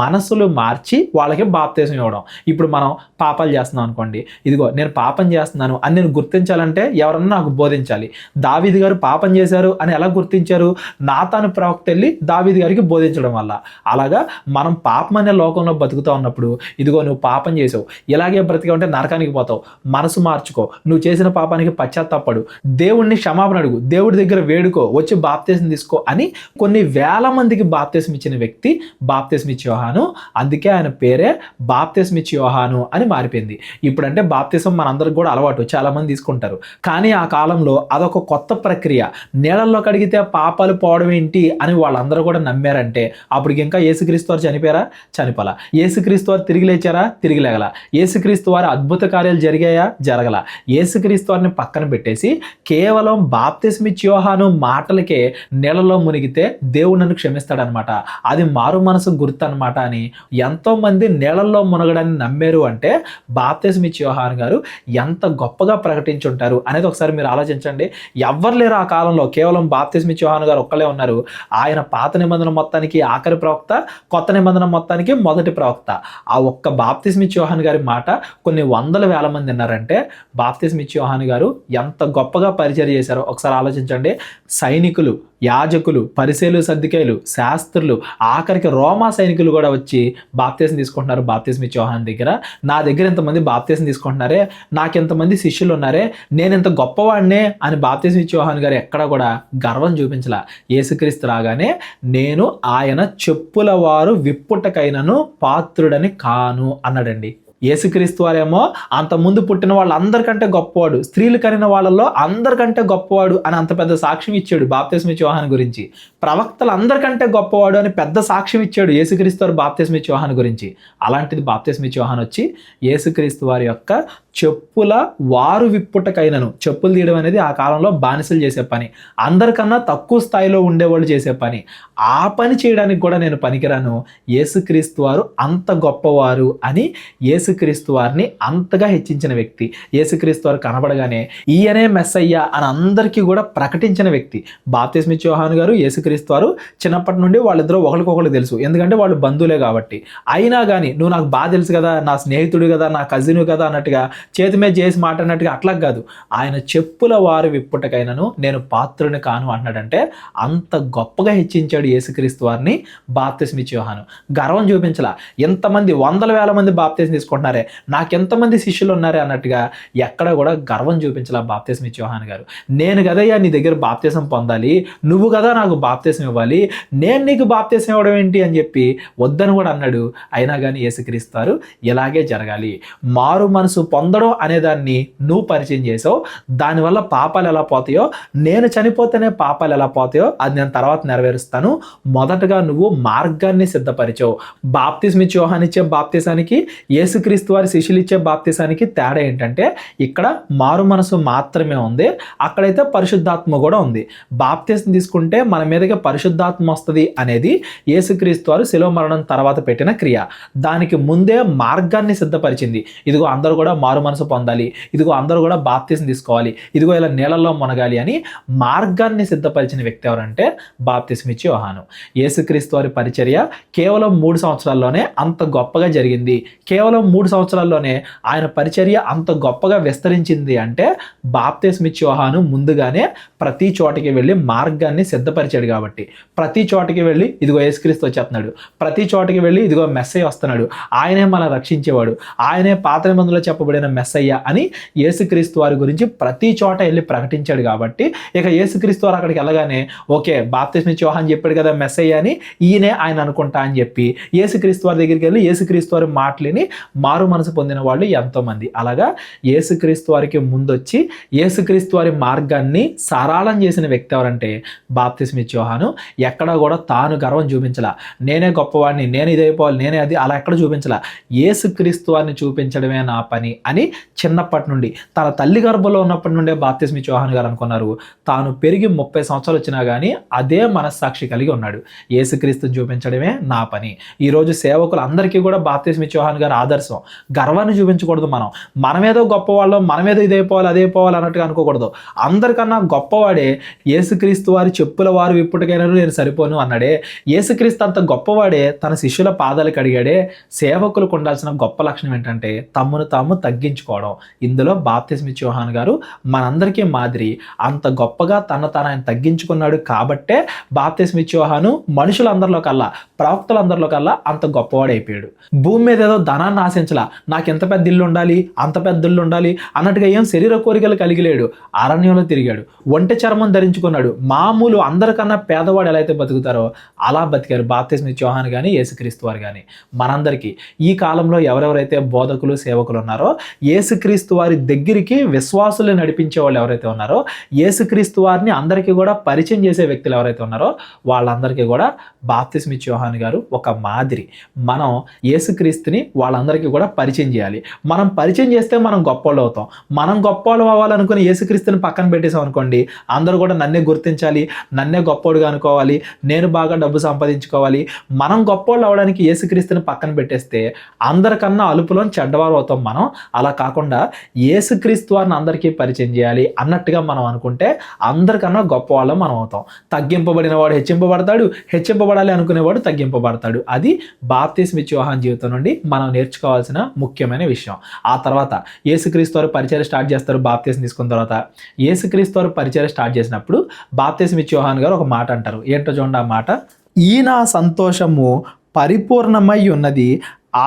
మనసులు మార్చి వాళ్ళకి బాప్తిస్మ ఇవ్వడం. ఇప్పుడు మనం పాపాలు చేస్తున్నాం అనుకోండి, ఇదిగో నేను పాపం చేస్తున్నాను అని నేను గుర్తించాలంటే ఎవరన్నా నాకు బోధించాలి. దావీదు గారు పాపం చేశారు అని ఎలా గుర్తించారు? నాతాను ప్రవక్త వెళ్ళి దావీదు గారికి బోధించడం వల్ల. అలాగా మనం పాపం అనే లోకంలో బతుకుతూ ఉన్నప్పుడు, ఇదిగో నువ్వు పాపం చేసావు, ఇలాగే బ్రతిగా ఉంటే నరకానికి పోతావు, మనసు మార్చుకో, నువ్వు చేసిన పాపానికి పశ్చాత్తాపడు, దేవుణ్ణి క్షమాపణ అడుగు, దేవుడి దగ్గర వేడుకో, వచ్చి బాప్తిస్మ తీసుకో అని కొన్ని వేల మందికి బాప్తిస్మ ఇచ్చిన వ్యక్తి బాప్తిస్మ ఇచ్చే యోహాను. అందుకే ఆయన పేరే బాప్తిస్మ ఇచ్చే యోహాను అని మారిపోయింది. ఇప్పుడంటే బాప్తిస్మ మనందరికి కూడా అలవాటు, చాలా మంది తీసుకుంటారు. కానీ ఆ కాలంలో అదొక కొత్త ప్రక్రియ. నీళ్ళల్లో కడిగితే పాపాలు పోవడం ఏంటి అని వాళ్ళందరూ కూడా నమ్మారంటే అప్పటికి ఇంకా యేసుక్రీస్తు వారు చనిపోయారా? చనిపోలా. యేసుక్రీస్తు వారు తిరిగి లేచారా? తిరిగి లేగల. యేసుక్రీస్తు వారి అద్భుత కార్యాలు జరిగాయా? జరగల. యేసుక్రీస్తు వారిని పక్కన పెట్టేసి కేవలం బాప్తిస్మ ఇచ్చే యోహాను మాటలకే నీళ్ళలో మునిగితే దేవుడు నన్ను క్షమిస్తాడనమాట, అది మారు మనసు గుర్తు అనమాట అని ఎంతో మంది నీళ్ళల్లో మునగడాన్ని నమ్మారు. అంటే బాప్తిస్మ ఇచ్చే యోహాను గారు ఎంత గొప్పగా ప్రకటించుంటారు అనేది ఒకసారి మీరు ఆలోచించండి. ఎవ్వరు లేరు ఆ కాలంలో, కేవలం బాప్తిస్మ ఇచ్చే యోహాను గారు ఒక్కలే ఉన్నారు. ఆయన పాత నిబంధన మొత్తానికి ఆఖరి ప్రవక్త, కొత్త నిబంధన మొత్తానికి మొదటి ప్రవక్త. ఆ ఒక్క బాప్తిస్మ ఇచ్చే యోహాను గారి మాట కొన్ని వందల వేల మంది విన్నారంటే బాప్తిస్మ ఇచ్చే యోహాను గారు ఎంత గొప్పగా పరిచయం చేశారో ఒకసారి ఆలోచించండి. సైనికులు, యాజకులు, పరిసయ్యులు సద్దుకేయులు, శాస్త్రులు, ఆఖరికి రోమా సైనికులు కూడా వచ్చి బాప్తిస్మ తీసుకుంటున్నారు బాప్తిస్మ ఇచ్చే యోహాను దగ్గర. నా దగ్గర ఇంతమంది బాప్తిస్మ తీసుకుంటున్నారే, నాకెంతమంది శిష్యులు ఉన్నారే, నేను ఇంత గొప్పవాడినే అని బాప్తిస్మ ఇచ్చే యోహాను గారు ఎక్కడ కూడా గర్వం చూపించలా. యేసుక్రీస్తు రాగానే నేను ఆయన చెప్పుల వారు విప్పుటకైనను పాత్రుడని కాను అన్నాడండి. యేసుక్రీస్తు వారేమో అంత ముందు పుట్టిన వాళ్ళందరికంటే గొప్పవాడు, స్త్రీలు కనిన వాళ్ళలో అందరికంటే గొప్పవాడు అని అంత పెద్ద సాక్ష్యం ఇచ్చాడు బాప్తిస్మ ఇచ్చే యోహాను గురించి. ప్రవక్తలు అందరికంటే గొప్పవాడు అని పెద్ద సాక్ష్యం ఇచ్చాడు యేసుక్రీస్తు వారు బాప్తిస్మ ఇచ్చే యోహాను గురించి. అలాంటిది బాప్తిస్మ ఇచ్చే యోహాను వచ్చి యేసుక్రీస్తు వారి యొక్క చెప్పుల వారు విప్పుటకైనను, చెప్పులు తీయడం అనేది ఆ కాలంలో బానిసలు చేసే పని, అందరికన్నా తక్కువ స్థాయిలో ఉండేవాళ్ళు చేసే పని. ఆ పని చేయడానికి కూడా నేను పనికిరాను, యేసుక్రీస్తు వారు అంత గొప్పవారు అని యేసుక్రీస్తు వారిని అంతగా హెచ్చించిన వ్యక్తి. యేసుక్రీస్తు వారు కనబడగానే ఈయనే మెస్సయ్య అని అందరికీ కూడా ప్రకటించిన వ్యక్తి బాప్తిస్మ ఇచ్చే యోహాను గారు. యేసుక్రీస్తు వారు చిన్నప్పటి నుండి వాళ్ళిద్దరూ ఒకరికొకరు తెలుసు, ఎందుకంటే వాళ్ళు బంధువులే కాబట్టి. అయినా కానీ నువ్వు నాకు బాగా తెలుసు కదా, నా స్నేహితుడు కదా, నా కజిన్ కదా అన్నట్టుగా చేతి మీద చేసి మాట్లాడినట్టుగా అట్లా కాదు. ఆయన చెప్పుల వారు విప్పుటకైనను నేను పాత్రుని కాను అన్నాడంటే అంత గొప్పగా హెచ్చించాడు యేసుక్రీస్తు వారిని బాప్తిస్మ ఇచ్చే యోహాను. గర్వం చూపించలా. ఎంతమంది వందల వేల మంది బాప్తిస్మ తీసుకుంటున్నారే, నాకెంతమంది శిష్యులు ఉన్నారే అన్నట్టుగా ఎక్కడ కూడా గర్వం చూపించలా బాప్తిస్మ ఇచ్చే యోహాను గారు. నేను కదయ్యా నీ దగ్గర బాప్తిస్మ పొందాలి, నువ్వు కదా నాకు బాప్తిస్మ ఇవ్వాలి, నేను నీకు బాప్తిస్మ ఇవ్వడం ఏంటి అని చెప్పి వద్దని కూడా అన్నాడు. అయినా కానీ యేసుక్రీస్తు వారు ఇలాగే జరగాలి, మారు మనసు పొందడం అనేదాన్ని నువ్వు పరిచయం చేసావు, దానివల్ల పాపాలు ఎలా పోతాయో, నేను చనిపోతేనే పాపాలు ఎలా పోతాయో అది నేను తర్వాత నెరవేరుస్తాను, మొదటగా నువ్వు మార్గాన్ని సిద్ధపరిచావు. బాప్తిస్మ ఇచ్చే యోహాను ఇచ్చే బాప్తిసానికి యేసుక్రీస్తు యేసుక్రీస్తు వారి శిష్యులు ఇచ్చే బాప్తిసానికి తేడా ఏంటంటే ఇక్కడ మారు మనసు మాత్రమే ఉంది, అక్కడైతే పరిశుద్ధాత్మ కూడా ఉంది. బాప్తిసం తీసుకుంటే మన మీదకి పరిశుద్ధాత్మ వస్తుంది అనేది యేసుక్రీస్తు వారు శిలువ మరణం తర్వాత పెట్టిన క్రియ. దానికి ముందే మార్గాన్ని సిద్ధపరిచింది. ఇదిగో అందరూ కూడా మారు మనసు పొందాలి, ఇదిగో అందరూ కూడా బాప్తిసం తీసుకోవాలి, ఇదిగో ఇలా నీళ్ళల్లో మునగాలి అని మార్గాన్ని సిద్ధపరిచిన వ్యక్తి ఎవరంటే బాప్తిసం ఇచ్చే యోహాను. యేసుక్రీస్తు వారి పరిచర్య కేవలం 3 సంవత్సరాల్లోనే అంత గొప్పగా జరిగింది. కేవలం 3 సంవత్సరాల్లోనే ఆయన పరిచర్య అంత గొప్పగా విస్తరించింది అంటే బాప్తిసం ఇచ్చే యోహాను ముందుగానే ప్రతి చోటకి వెళ్ళి మార్గాన్ని సిద్ధపరిచాడు కాబట్టి. ప్రతి చోటకి వెళ్ళి ఇదిగో యేసుక్రీస్తు వచ్చేస్తున్నాడు, ప్రతి చోటకి వెళ్ళి ఇదిగో మెస్సయ్య వస్తున్నాడు, ఆయనే మనం రక్షించేవాడు, ఆయనే పాత నిబంధనలో చెప్పబడిన మెస్సయ్య అని యేసుక్రీస్తు వారి గురించి ప్రతి చోట వెళ్ళి ప్రకటించాడు కాబట్టి ఇక యేసుక్రీస్తు వారు అక్కడికి వెళ్ళగానే ఓకే బాప్తిసం ఇచ్చే యోహాను చెప్పాడు కదా మెస్సయ్య అని, ఈయనే ఆయన అనుకుంటా అని చెప్పి యేసుక్రీస్తు వారి దగ్గరికి వెళ్ళి యేసుక్రీస్తు వారి మాటలని మారు మనసు పొందిన వాళ్ళు ఎంతోమంది. అలాగా యేసుక్రీస్తు వారికి ముందొచ్చి యేసుక్రీస్తు వారి మార్గాన్ని సరళం చేసిన వ్యక్తి ఎవరంటే బాప్తిసం ఇచ్చే యోహాను. ఎక్కడా కూడా తాను గర్వం చూపించలా, నేనే గొప్పవాడిని, నేను ఇదైపోవాలి, నేనే అది, అలా ఎక్కడ చూపించలా. యేసుక్రీస్తు వారిని చూపించడమే నా పని అని చిన్నప్పటి నుండి తన తల్లి గర్భంలో ఉన్నప్పటి నుండే బాప్తిసం ఇచ్చే యోహాను గారు అనుకున్నారు. తాను పెరిగి 30 సంవత్సరాలు వచ్చినా కానీ అదే మనస్సాక్షి కలిగి ఉన్నాడు, యేసుక్రీస్తుని చూపించడమే నా పని. ఈరోజు సేవకులు అందరికీ కూడా బాప్తిసం ఇచ్చే యోహాను గారు ఆదర్శం. గర్వాన్ని చూపించకూడదు, మనమేదో గొప్పవాళ్ళం, మనమేదో ఇదైపోవాలి అదైపోవాలి అన్నట్టుగా అనుకోకూడదు. అందరికన్నా గొప్పవాడే యేసుక్రీస్తు వారి చెప్పుల వారు ఇప్పటికైనా నేను సరిపోను అన్నాడే. యేసుక్రీస్తు అంత గొప్పవాడే తన శిష్యుల పాదాలు కడిగాడే. సేవకులకు ఉండాల్సిన గొప్ప లక్షణం ఏంటంటే తమ్మును తాము తగ్గించుకోవడం. ఇందులో బాప్తిసం ఇచ్చే యోహాను గారు మనందరికీ మాదిరి. అంత గొప్పగా తాను ఆయన తగ్గించుకున్నాడు కాబట్టే బాప్తిసం ఇచ్చే యోహాను మనుషులందరిలో కల్లా, ప్రవక్తలందరిలో కల్లా అంత గొప్పవాడైపోయాడు. భూమి మీద ఏదో ధనాన్ని ఆశించలా, నాకు ఎంత పెద్ద ఇల్లు ఉండాలి, అంత పెద్ద ఇల్లు ఉండాలి అన్నట్టుగా ఏం శరీర కోరికలు కలిగిలేడు. అరణ్యంలో తిరిగాడు, ఒంటె చర్మం ధరించుకున్నాడు. మామూలు అందరికన్నా పేదవాడు ఎలా అయితే బతుకుతారో అలా బతికారు బాప్తిసం ఇచ్చే యోహాను కానీ యేసుక్రీస్తు వారు కానీ. మనందరికీ ఈ కాలంలో ఎవరెవరైతే బోధకులు సేవకులు ఉన్నారో, యేసుక్రీస్తు వారి దగ్గరికి విశ్వాసులు నడిపించే వాళ్ళు ఎవరైతే ఉన్నారో, యేసుక్రీస్తు వారిని అందరికీ కూడా పరిచయం చేసే వ్యక్తులు ఎవరైతే ఉన్నారో వాళ్ళందరికీ కూడా బాప్తిసం ఇచ్చే యోహాను గారు ఒక మాదిరి. మనం యేసుక్రీస్తుని వాళ్ళందరికీ కూడా పరిచయం చేయాలి. మనం పరిచయం చేస్తే మనం గొప్పవాళ్ళు అవుతాం. మనం గొప్పవాళ్ళు అవ్వాలనుకుని యేసుక్రీస్తుని పక్కన పెట్టేసాం అనుకోండి, అందరూ కూడా నన్నే గుర్తించాలి, నన్నే గొప్పవాడుగా అనుకోవాలి, నేను బాగా డబ్బు సంపాదించుకోవాలి. మనం గొప్పవాళ్ళు అవడానికి యేసుక్రీస్తుని పక్కన పెట్టేస్తే అందరికన్నా అలుపులోని చెడ్డవారు అవుతాం మనం. అలా కాకుండా యేసుక్రీస్తు వారిని అందరికీ పరిచయం చేయాలి అన్నట్టుగా మనం అనుకుంటే అందరికన్నా గొప్పవాళ్ళం మనం అవుతాం. తగ్గింపబడిన వాడు హెచ్చింపబడతాడు, హెచ్చింపబడాలి అనుకునేవాడు తగ్గింపబడతాడు. అది బాప్తిసం ఇచ్చే యోహాను జీవితం నుండి మనం నేర్చుకోవాల్సిన ముఖ్యమైన విషయం. ఆ తర్వాత యేసుక్రీస్తు వారు పరిచయం స్టార్ట్ చేస్తారు. బాప్తిసం తీసుకున్న తర్వాత యేసుక్రీస్తు వారు పరిచయం స్టార్ట్ చేసినప్పుడు బాప్తిసం ఇచ్చే యోహాను గారు ఒక మాట అంటారు. ఏంటో చూడండి ఆ మాట. ఈ నా సంతోషము పరిపూర్ణమై ఉన్నది,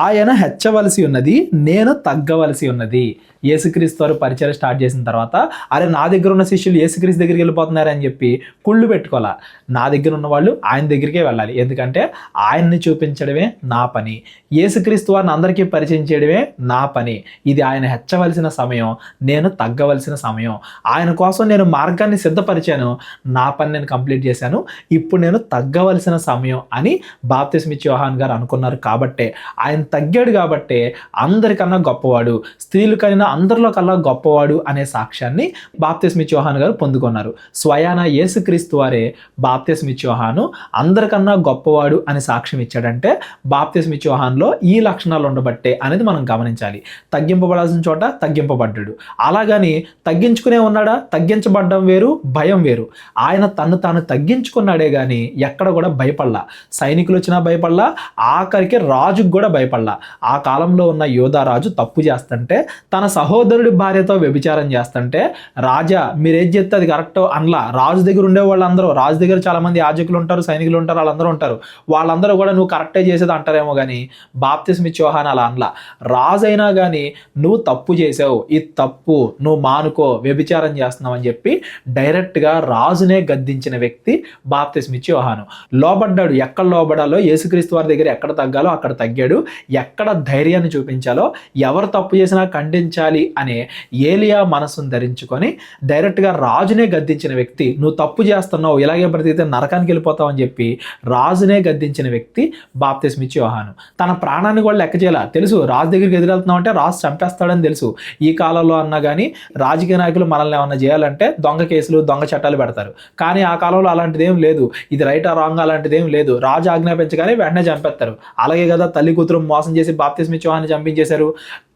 ఆయన హెచ్చవలసి ఉన్నది, నేను తగ్గవలసి ఉన్నది. యేసుక్రీస్తు వారు పరిచయం స్టార్ట్ చేసిన తర్వాత అరే నా దగ్గర ఉన్న శిష్యులు యేసుక్రీస్తు దగ్గరికి వెళ్ళిపోతున్నారు అని చెప్పి కుళ్ళు పెట్టుకోవాలా. నా దగ్గర ఉన్న వాళ్ళు ఆయన దగ్గరికే వెళ్ళాలి, ఎందుకంటే ఆయన్ని చూపించడమే నా పని. యేసుక్రీస్తు వారిని అందరికీ పరిచయం చేయడమే నా పని. ఇది ఆయన హెచ్చవలసిన సమయం, నేను తగ్గవలసిన సమయం. ఆయన కోసం నేను మార్గాన్ని సిద్ధపరిచాను, నా పని నేను కంప్లీట్ చేశాను, ఇప్పుడు నేను తగ్గవలసిన సమయం అని బాప్తిసం ఇచ్చే యోహాను గారు అనుకున్నారు. కాబట్టే ఆయన తగ్గాడు, కాబట్టే అందరికన్నా గొప్పవాడు, స్త్రీలు కన్నా అందరిలో కల్లా గొప్పవాడు అనే సాక్ష్యాన్ని బాప్తిసం ఇచ్చే యోహాను గారు పొందుకున్నారు. స్వయాన యేసుక్రీస్తు వారే బాప్తిసం ఇచ్చే యోహాను అందరికన్నా గొప్పవాడు అని సాక్ష్యం ఇచ్చాడంటే బాప్తిసం ఇచ్చే యోహానులో ఈ లక్షణాలు ఉండబట్టే అనేది మనం గమనించాలి. తగ్గింపబడాల్సిన చోట తగ్గింపబడ్డాడు. అలాగని తగ్గించుకునే ఉన్నాడా? తగ్గించబడ్డం వేరు, భయం వేరు. ఆయన తను తాను తగ్గించుకున్నాడే కానీ ఎక్కడ కూడా భయపడలా. సైనికులు వచ్చినా భయపడలా, ఆఖరికి రాజుకు కూడా భయపడలా. ఆ కాలంలో ఉన్న యోధా రాజు తప్పు చేస్తుంటే, తన సహోదరుడి భార్యతో వ్యభిచారం చేస్తుంటే రాజా మీరేం చెప్తే అది కరెక్టో అనలా. రాజు దగ్గర ఉండే వాళ్ళందరూ, రాజు దగ్గర చాలా మంది యాజకులు ఉంటారు, సైనికులు ఉంటారు, వాళ్ళందరూ ఉంటారు, వాళ్ళందరూ కూడా నువ్వు కరెక్టే చేసేది అంటారేమో కానీ బాప్తిసం ఇచ్చే యోహాను అలా అనలా. రాజు అయినా కానీ నువ్వు తప్పు చేసావు, ఇది తప్పు, నువ్వు మానుకో, వ్యభిచారం చేస్తున్నావు అని చెప్పి డైరెక్ట్గా రాజునే గద్దించిన వ్యక్తి బాప్తిసం ఇచ్చే యోహాను. లోబడ్డాడు, ఎక్కడ లోబడాలో, యేసుక్రీస్తు వారి దగ్గర ఎక్కడ తగ్గాలో అక్కడ తగ్గాడు, ఎక్కడ ధైర్యాన్ని చూపించాలో, ఎవరు తప్పు చేసినా ఖండించాలి చేయాలి అనే ఏలియా మనసును ధరించుకొని డైరెక్ట్గా రాజునే గద్దించిన వ్యక్తి, నువ్వు తప్పు చేస్తున్నావు, ఇలాగే బ్రతికితే నరకానికి వెళ్ళిపోతావు అని చెప్పి రాజునే గద్దించిన వ్యక్తి బాప్తిస్మిచ్చే యోహాను. తన ప్రాణాన్ని కూడా లెక్క చేయాల, తెలుసు రాజు దగ్గరికి ఎదురెళ్తున్నావు అంటే రాజు చంపేస్తాడని తెలుసు. ఈ కాలంలో అన్నా కానీ రాజకీయ నాయకులు మనల్ని ఏమన్నా చేయాలంటే దొంగ కేసులు, దొంగ చట్టాలు పెడతారు. కానీ ఆ కాలంలో అలాంటిది ఏం లేదు, ఇది రైట్ ఆ రాంగ్ అలాంటిది ఏం లేదు. రాజు ఆజ్ఞాపించగానే వెంటనే చంపేస్తారు. అలాగే కదా తల్లి కూతురు మోసం చేసి బాప్తిస్మిచ్చే యోహాన్ని చంపించేశారు.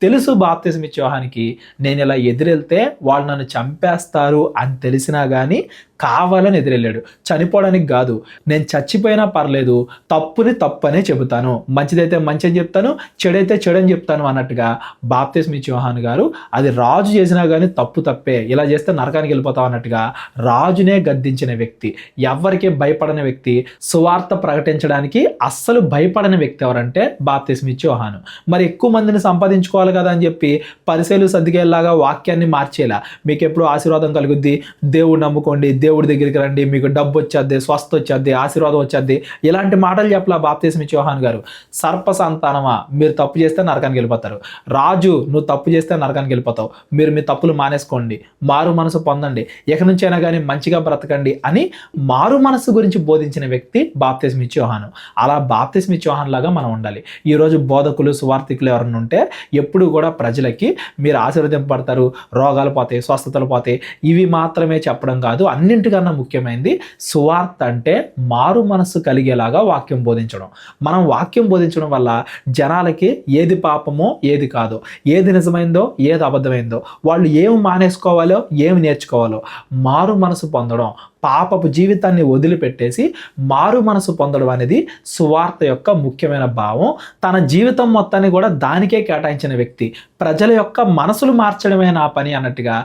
తెలుసు బాప్తిస్మిచ్చే యోహానికి నేను ఇలా ఎదురెళ్తే వాళ్ళు నన్ను చంపేస్తారు అని తెలిసినా కానీ కావాలని ఎదురెళ్ళాడు. చనిపోవడానికి కాదు, నేను చచ్చిపోయినా పర్లేదు, తప్పుని తప్పనే చెబుతాను, మంచిదైతే మంచి అని చెప్తాను, చెడైతే చెడని చెప్తాను అన్నట్టుగా బాప్తిస్మిచ్చే యోహాను గారు అది రాజు చేసినా కానీ తప్పు తప్పే, ఇలా చేస్తే నరకానికి వెళ్ళిపోతాం అన్నట్టుగా రాజునే గద్దించిన వ్యక్తి, ఎవరికి భయపడని వ్యక్తి, సువార్త ప్రకటించడానికి అస్సలు భయపడని వ్యక్తి ఎవరంటే బాప్తిస్మిచ్చే యోహాను. మరి ఎక్కువ మందిని సంపాదించుకోవాలి కదా అని చెప్పి పరిసయ్యులు సద్దుకేలాగా వాక్యాన్ని మార్చేలా, మీకు ఎప్పుడు ఆశీర్వాదం కలుగుద్ది, దేవుడు నమ్ముకోండి, దేవుడి దగ్గరికి రండి, మీకు డబ్బు వచ్చేద్ది, స్వస్థ వచ్చేద్ది, ఆశీర్వాదం వచ్చేద్ది, ఇలాంటి మాటలు చెప్పలా బాప్తిస్మిచ్చే యోహాను గారు. సర్ప సంతానమా, మీరు తప్పు చేస్తే నరకానికి వెళ్ళిపోతారు, రాజు నువ్వు తప్పు చేస్తే నరకానికి వెళ్ళిపోతావు, మీరు మీ తప్పులు మానేసుకోండి, మారు మనసు పొందండి, ఎక్కడి నుంచైనా కానీ మంచిగా బ్రతకండి అని మారు మనసు గురించి బోధించిన వ్యక్తి బాప్తిస్మిచ్చే యోహాను. అలా బాప్తిస్మిచ్చే యోహాను లాగా మనం ఉండాలి. ఈరోజు బోధకులు, సువార్థికులు ఎవరైనా ఉంటే ఎప్పుడు కూడా ప్రజలకి మీరు ఆశీర్వదింపబడతారు, రోగాలు పోతాయి, స్వస్థతలు పోతాయి, ఇవి మాత్రమే చెప్పడం కాదు, అన్నింటికన్నా ముఖ్యమైనది సువార్త అంటే మారు మనస్సు కలిగేలాగా వాక్యం బోధించడం. మనం వాక్యం బోధించడం వల్ల జనాలకి ఏది పాపమో ఏది కాదో, ఏది నిజమైందో ఏది అబద్ధమైందో, వాళ్ళు ఏమి మానేసుకోవాలో ఏమి నేర్చుకోవాలో, మారు మనసు పొందడం, పాపపు జీవితాన్ని వదిలిపెట్టేసి మారు మనసు పొందడం అనేది సువార్త యొక్క ముఖ్యమైన భావం. తన జీవితం మొత్తాన్ని కూడా దానికే కేటాయించిన వ్యక్తి, ప్రజల యొక్క మనసులు మార్చడమే నా పని అన్నట్టుగా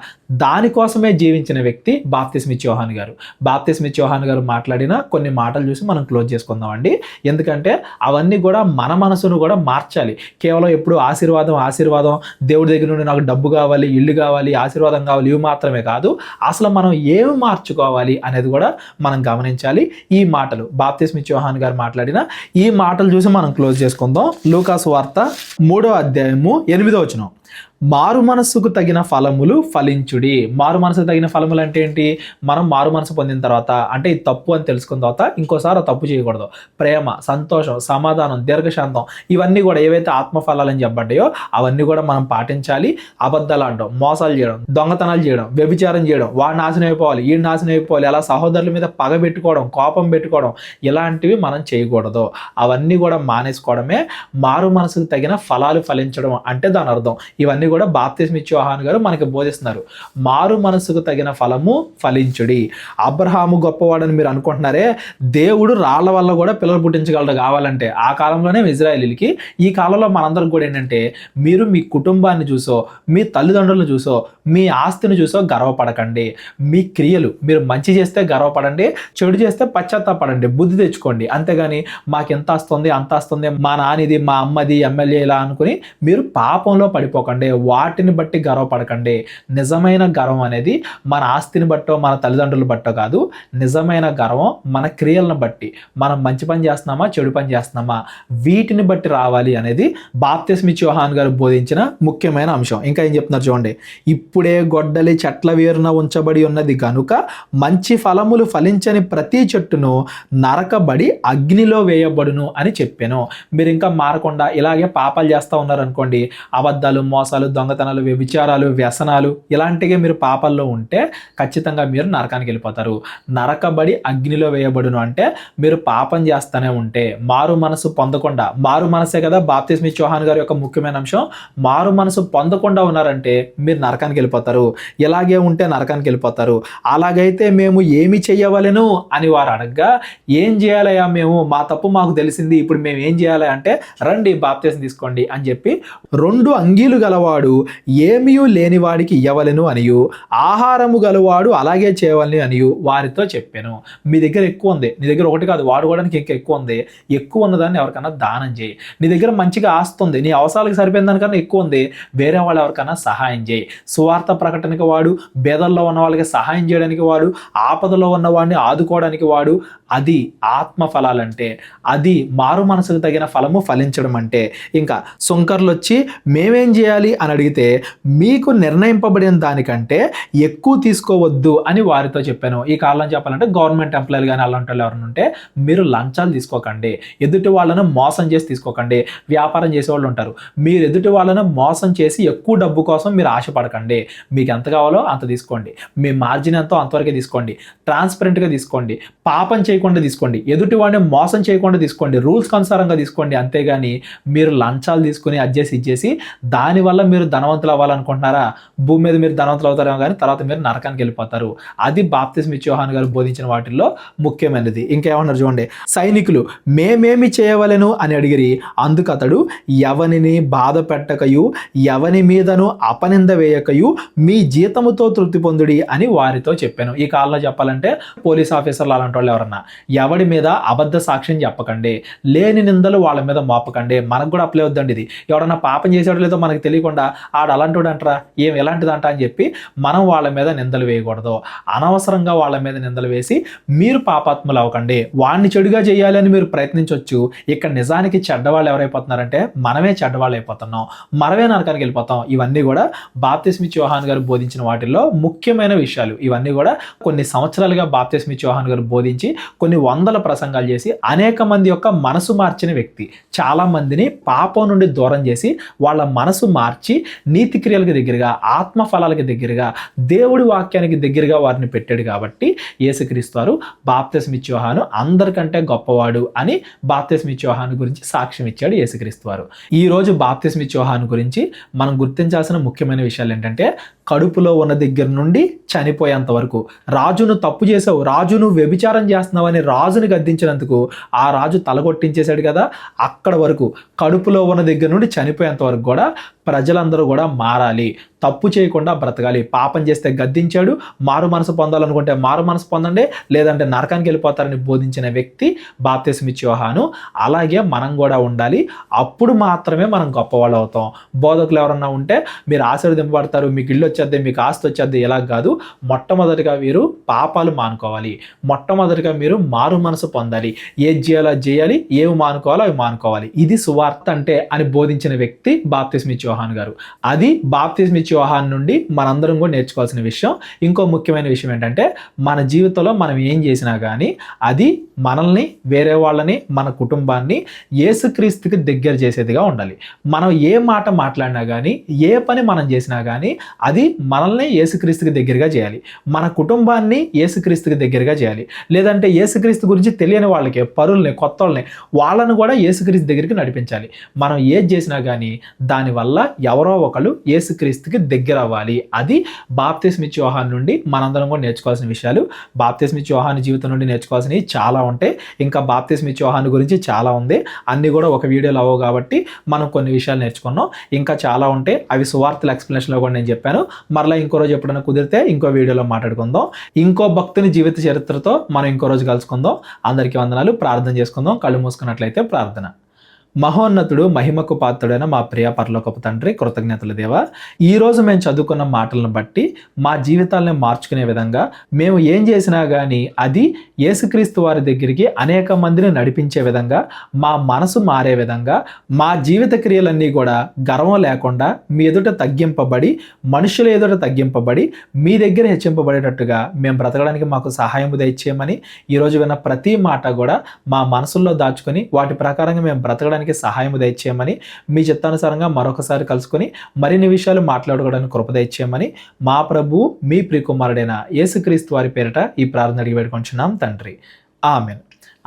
దానికోసమే జీవించిన వ్యక్తి బాప్తిస్మిచ్చే యోహాను గారు. బాప్తిస్మిచ్చే యోహాను గారు మాట్లాడిన కొన్ని మాటలు చూసి మనం క్లోజ్ చేసుకుందామండి. ఎందుకంటే అవన్నీ కూడా మన మనసును కూడా మార్చాలి. కేవలం ఎప్పుడు ఆశీర్వాదం ఆశీర్వాదం, దేవుడి దగ్గర నుండి నాకు డబ్బు కావాలి, ఇల్లు కావాలి, ఆశీర్వాదం కావాలి, ఇవి మాత్రమే కాదు, అసలు మనం ఏమి మార్చుకోవాలి అనేది కూడా మనం గమనించాలి. ఈ మాటలు బాప్తిస్మిచ్చే యోహాను గారు మాట్లాడిన ఈ మాటలు చూసి మనం క్లోజ్ చేసుకుందాం. లూకాసు వార్త 3వ అధ్యాయము 8వ వచనం, మారు మనస్సుకు తగిన ఫలములు ఫలించుడి. మారు మనసుకు తగిన ఫలములు అంటే ఏంటి? మనం మారు మనసు పొందిన తర్వాత, అంటే ఇది తప్పు అని తెలుసుకున్న తర్వాత ఇంకోసారి తప్పు చేయకూడదు. ప్రేమ, సంతోషం, సమాధానం, దీర్ఘశాంతం, ఇవన్నీ కూడా ఏవైతే ఆత్మఫలాలని చెప్పబడ్డాయో అవన్నీ కూడా మనం పాటించాలి. అబద్ధాలు ఆడడం, మోసాలు చేయడం, దొంగతనాలు చేయడం, వ్యభిచారం చేయడం, వాడు నాశనం అయిపోవాలి, ఈ నాశనం అయిపోవాలి, అలా సహోదరుల మీద పగ పెట్టుకోవడం, కోపం పెట్టుకోవడం, ఇలాంటివి మనం చేయకూడదు. అవన్నీ కూడా మానేసుకోవడమే మారు మనసుకు తగిన ఫలాలు ఫలించడం అంటే దాని అర్థం. ఇవన్నీ కూడా బాప్తిస్మిచ్చే యోహాను గారు మనకి బోధిస్తున్నారు. మారు మనసుకు తగిన ఫలము ఫలించుడి. అబ్రహాము గొప్పవాడని మీరు అనుకుంటున్నారే, దేవుడు రాళ్ల వల్ల కూడా పిల్లలు పుట్టించగలడు కావాలంటే. ఆ కాలంలోనే ఇజ్రాయేలీలకి, ఈ కాలంలో మనందరం కూడా ఏంటంటే, మీరు మీ కుటుంబాన్ని చూసో, మీ తల్లిదండ్రులను చూసో, మీ ఆస్తిని చూసో గర్వపడకండి. మీ క్రియలు, మీరు మంచి చేస్తే గర్వపడండి, చెడు చేస్తే పశ్చాత్తాపడండి, బుద్ధి తెచ్చుకోండి. అంతేగాని మాకెంత వస్తుంది అంత వస్తుంది, మా నానిది, మా అమ్మది, ఎమ్మెల్యే ఇలా అనుకుని మీరు పాపంలో పడిపోకండి, వాటిని బట్టి గర్వపడకండి. నిజమైన గర్వం అనేది మన ఆస్తిని బట్టో మన తల్లిదండ్రులు బట్టో కాదు. నిజమైన గర్వం మన క్రియలను బట్టి, మనం మంచి పని చేస్తున్నామా చెడు పని చేస్తున్నామా వీటిని బట్టి రావాలి అనేది బాప్తిస్మిచ్చే యోహాను గారు బోధించిన ముఖ్యమైన అంశం. ఇంకా ఏం చెప్తున్నారు చూడండి, ఇప్పుడే గొడ్డలి చెట్ల వేరున ఉంచబడి ఉన్నది గనుక మంచి ఫలములు ఫలించని ప్రతి చెట్టును నరకబడి అగ్నిలో వేయబడును అని చెప్పాను. మీరు ఇంకా మారకుండా ఇలాగే పాపాలు చేస్తూ ఉన్నారనుకోండి, అబద్ధాలు, మోసాలు, దొంగతనాలు, వ్యభిచారాలు, వ్యసనాలు, ఇలాంటివి మీరు పాపాల్లో ఉంటే ఖచ్చితంగా మీరు నరకానికి వెళ్ళిపోతారు. నరకబడి అగ్నిలో వేయబడును అంటే మీరు పాపం చేస్తూనే ఉంటే, మారు మనసు పొందకుండా, మారు మనసే కదా బాప్తిస్మిచ్చే యోహాను గారి యొక్క ముఖ్యమైన అంశం, మారు మనసు పొందకుండా ఉన్నారంటే మీరు నరకానికి వెళ్ళిపోతారు. ఇలాగే ఉంటే నరకానికి వెళ్ళిపోతారు. అలాగైతే మేము ఏమి చెయ్యవలెను అని వారు అడగగా, ఏం చేయాలయా మేము, మా తప్పు మాకు తెలిసింది, ఇప్పుడు మేము ఏం చేయాలి అంటే రండి బాప్తిసం తీసుకోండి అని చెప్పి, 2 అంగీలు గలవాడు ఏమీ లేనివాడికి ఇయ్యవలెను అనియు, ఆహారము గలవాడు అలాగే చేయవలని అనియు వారితో చెప్పాను. మీ దగ్గర ఎక్కువ ఉంది, నీ దగ్గర ఒకటి కాదు వాడుకోవడానికి ఇంకా ఎక్కువ ఉంది, ఎక్కువ ఉన్నదాన్ని ఎవరికైనా దానం చేయి. నీ దగ్గర మంచిగా ఆస్తి ఉంది, నీ అవసరాలకు సరిపోయిన దానికన్నా ఎక్కువ ఉంది, వేరే వాళ్ళు ఎవరికైనా సహాయం చేయి. సువార్త ప్రకటనకి వాడు, బేదల్లో ఉన్న వాళ్ళకి సహాయం చేయడానికి వాడు, ఆపదలో ఉన్న వాడిని ఆదుకోవడానికి వాడు, అది ఆత్మ ఫలాలంటే, అది మారు మనసుకు తగిన ఫలము ఫలించడం అంటే. ఇంకా సుంకర్లు వచ్చి మేమేం చేయాలి అని అడిగితే, మీకు నిర్ణయింపబడిన దానికంటే ఎక్కువ తీసుకోవద్దు అని వారితో చెప్పాను. ఈ కాలంలో చెప్పాలంటే గవర్నమెంట్ ఎంప్లాయీలు కానీ అలాంటి వాళ్ళు ఎవరైనా ఉంటే మీరు లంచాలు తీసుకోకండి, ఎదుటి వాళ్ళను మోసం చేసి తీసుకోకండి. వ్యాపారం చేసేవాళ్ళు ఉంటారు, మీరు ఎదుటి వాళ్ళను మోసం చేసి ఎక్కువ డబ్బు కోసం మీరు ఆశపడకండి. మీకు ఎంత కావాలో అంత తీసుకోండి, మీ మార్జిన్ ఎంతో అంతవరకే తీసుకోండి, ట్రాన్స్పరెంట్గా తీసుకోండి, పాపం చేయకుండా తీసుకోండి, ఎదుటి వాడిని మోసం చేయకుండా తీసుకోండి, రూల్స్కి అనుసారంగా తీసుకోండి. అంతేగాని మీరు లంచాలు తీసుకుని అడ్జేసి ఇచ్చేసి దానివల్ల మీరు ధనవంతులు అవ్వాలనుకుంటున్నారా? భూమి మీద మీరు ధనవంతులు అవుతారేమో కానీ తర్వాత మీరు నరకానికి వెళ్ళిపోతారు. అది బాప్తిస్మ ఇచ్చే యోహాను గారు బోధించిన వాటిల్లో ముఖ్యమైనది. ఇంకేమన్నారు చూడండి, సైనికులు మేమేమి చేయవలెను అని అడిగిరి. అందుకు అతడు, ఎవనిని బాధ పెట్టకయు ఎవని మీదను అపనింద వేయకయు మీ జీతముతో తృప్తి పొందుడి అని వారితో చెప్పాను. ఈ కాలంలో చెప్పాలంటే పోలీస్ ఆఫీసర్లు అలాంటి వాళ్ళు ఎవరన్నా ఎవడి మీద అబద్ధ సాక్ష్యం చెప్పకండి, లేని నిందలు వాళ్ళ మీద మోపకండి. మనకు కూడా అప్లై వద్దండి. ఇది ఎవడన్నా పాపం చేసాడో లేదో మనకు తెలియకుండా ఆడు అలాంటివాడు అంటారా, ఏం ఎలాంటిదంట అని చెప్పి మనం వాళ్ళ మీద నిందలు వేయకూడదు. అనవసరంగా వాళ్ళ మీద నిందలు వేసి మీరు పాపాత్ములు అవ్వకండి. వాడిని చెడుగా చేయాలి అని మీరు ప్రయత్నించవచ్చు. ఇక్కడ నిజానికి చెడ్డవాళ్ళు ఎవరైపోతున్నారంటే మనమే చెడ్డవాళ్ళు అయిపోతున్నాం, మనమే నరకానికి వెళ్ళిపోతాం. ఇవన్నీ కూడా బాప్తిస్మ ఇచ్చే యోహాను గారు బోధించిన వాటిల్లో ముఖ్యమైన విషయాలు. ఇవన్నీ కూడా కొన్ని సంవత్సరాలుగా బాప్తిస్మ ఇచ్చే యోహాను గారు బోధించి కొన్ని వందల ప్రసంగాలు చేసి అనేక మంది యొక్క మనసు మార్చిన వ్యక్తి. చాలా మందిని పాపం నుండి దూరం చేసి వాళ్ళ మనసు మార్చి నీతి క్రియలకు దగ్గరగా, ఆత్మ ఫలాలకు దగ్గరగా, దేవుడి వాక్యానికి దగ్గరగా వారిని పెట్టాడు. కాబట్టి యేసుక్రీస్తు వారు బాప్తిస్మ ఇచ్చే యోహాను అందరికంటే గొప్పవాడు అని బాప్తిస్మ ఇచ్చే యోహాను గురించి సాక్ష్యం ఇచ్చాడు యేసుక్రీస్తు వారు. ఈ రోజు బాప్తిస్మ ఇచ్చే యోహాను గురించి మనం గుర్తించాల్సిన ముఖ్యమైన విషయాలు ఏంటంటే, కడుపులో ఉన్న దగ్గర నుండి చనిపోయేంత వరకు, రాజును తప్పు చేసావు, రాజును వ్యభిచారం చేస్తున్నావని రాజుని గద్దించినందుకు ఆ రాజు తలగొట్టించేశాడు కదా, అక్కడ వరకు కడుపులో ఉన్న దగ్గర నుండి చనిపోయేంత వరకు కూడా ప్రజలందరూ కూడా మారాలి, తప్పు చేయకుండా బ్రతకాలి. పాపం చేస్తే గద్దించాడు, మారు మనసు పొందాలనుకుంటే మారు మనసు పొందండి, లేదంటే నరకానికి వెళ్ళిపోతారని బోధించిన వ్యక్తి బాప్తిస్మ ఇచ్చే యోహాను. అలాగే మనం కూడా ఉండాలి. అప్పుడు మాత్రమే మనం గొప్పవాళ్ళు అవుతాం. బోధకులు ఎవరన్నా ఉంటే మీరు ఆశీర్వదింపబడతారు, మీకు ఇల్లు వచ్చేద్ది, మీకు ఆస్తి వచ్చేద్ది, ఇలా కాదు. మొట్టమొదటిగా మీరు పాపాలు మానుకోవాలి, మొట్టమొదటిగా మీరు మారు మనసు పొందాలి, ఏది చేయాలో అది చేయాలి, ఏవి మానుకోవాలో అవి మానుకోవాలి. ఇది సువార్త అంటే అని బోధించిన వ్యక్తి బాప్తిస్మ ఇచ్చే యోహాను గారు. అది బాప్తిస్మ ఇచ్చే యోహాను నుండి మనందరం కూడా నేర్చుకోవాల్సిన విషయం. ఇంకో ముఖ్యమైన విషయం ఏంటంటే, మన జీవితంలో మనం ఏం చేసినా కానీ అది మనల్ని, వేరే వాళ్ళని, మన కుటుంబాన్ని యేసుక్రీస్తుకి దగ్గర చేసేదిగా ఉండాలి. మనం ఏ మాట మాట్లాడినా కానీ, ఏ పని మనం చేసినా కానీ అది మనల్ని యేసుక్రీస్తుకి దగ్గరగా చేయాలి, మన కుటుంబాన్ని యేసుక్రీస్తుకి దగ్గరగా చేయాలి. లేదంటే యేసుక్రీస్తు గురించి తెలియని వాళ్ళకి, పరుల్ని, కొత్త వాళ్ళని, వాళ్ళను కూడా యేసుక్రీస్తు దగ్గరికి నడిపించాలి. మనం ఏది చేసినా కానీ దానివల్ల ఎవరో ఒకరు యేసుక్రీస్తుకి దగ్గర అవ్వాలి. అది బాప్తిస్మ ఇచ్చే యోహాను నుండి మనందరం కూడా నేర్చుకోవాల్సిన విషయాలు. బాప్తిస్మ ఇచ్చే యోహాను జీవితం నుండి నేర్చుకోవాల్సినవి చాలా ఉంటాయి. ఇంకా బాప్తిస్మ ఇచ్చే యోహాను గురించి చాలా ఉంది, అన్నీ కూడా ఒక వీడియోలో అవ్వవు కాబట్టి మనం కొన్ని విషయాలు నేర్చుకున్నాం. ఇంకా చాలా ఉంటాయి, అవి సువార్తల ఎక్స్ప్లెనేషన్లో కూడా నేను చెప్పాను. మరలా ఇంకో రోజు ఎప్పుడైనా కుదిరితే ఇంకో వీడియోలో మాట్లాడుకుందాం. ఇంకో భక్తుని జీవిత చరిత్రతో మనం ఇంకో రోజు కలుసుకుందాం. అందరికీ వందనాలు. ప్రార్థన చేసుకుందాం. కళ్ళు మూసుకున్నట్లయితే ప్రార్థన. మహోన్నతుడు, మహిమకు పాత్రుడైన మా ప్రియ పరలోకపు తండ్రి, కృతజ్ఞతలు దేవా, ఈరోజు మేము చదువుకున్న మాటలను బట్టి మా జీవితాలను మార్చుకునే విధంగా మేము ఏం చేసినా కానీ అది యేసుక్రీస్తు వారి దగ్గరికి అనేక మందిని నడిపించే విధంగా, మా మనసు మారే విధంగా, మా జీవిత క్రియలన్నీ కూడా గర్వం లేకుండా మీ ఎదుట తగ్గింపబడి, మనుషుల ఎదుట తగ్గింపబడి మీ దగ్గర హెచ్చింపబడేటట్టుగా మేము బ్రతకడానికి మాకు సహాయం దయచేయమని ఈరోజు విన్న ప్రతి మాట కూడా మా మనసుల్లో దాచుకొని వాటి ప్రకారంగా మేము బ్రతకడానికి సహాయం దయచేయమని, మీ చిత్తానుసారంగా మరొకసారి కలుసుకొని మరిన్ని విషయాలు మాట్లాడుకోవడానికి కృప దయచేయమని మా ప్రభు, మీ ప్రియకుమారుడైన యేసుక్రీస్తు వారి పేరిట ఈ ప్రార్థన అడిగి పెట్టుకుంటున్నాం తండ్రి. ఆమెన్.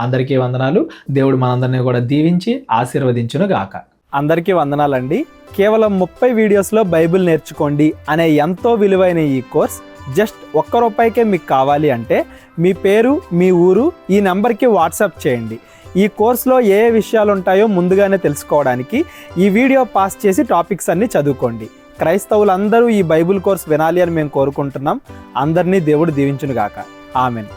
అందరికీ వందనాలు. దేవుడు మనందరినీ కూడా దీవించి ఆశీర్వదించును గాక. అందరికీ వందనాలండి. కేవలం 30 వీడియోస్లో బైబిల్ నేర్చుకోండి అనే ఎంతో విలువైన ఈ కోర్స్ జస్ట్ ₹1 మీకు కావాలి అంటే మీ పేరు, మీ ఊరు ఈ నెంబర్కి వాట్సాప్ చేయండి. ఈ కోర్సులో ఏ విషయాలు ఉంటాయో ముందుగానే తెలుసుకోవడానికి ఈ వీడియో పాస్ చేసి టాపిక్స్ అన్నీ చదువుకోండి. క్రైస్తవులందరూ ఈ బైబిల్ కోర్స్ వినాలి అని మేము కోరుకుంటున్నాం. అందరినీ దేవుడు దీవించును గాక. ఆమెన్.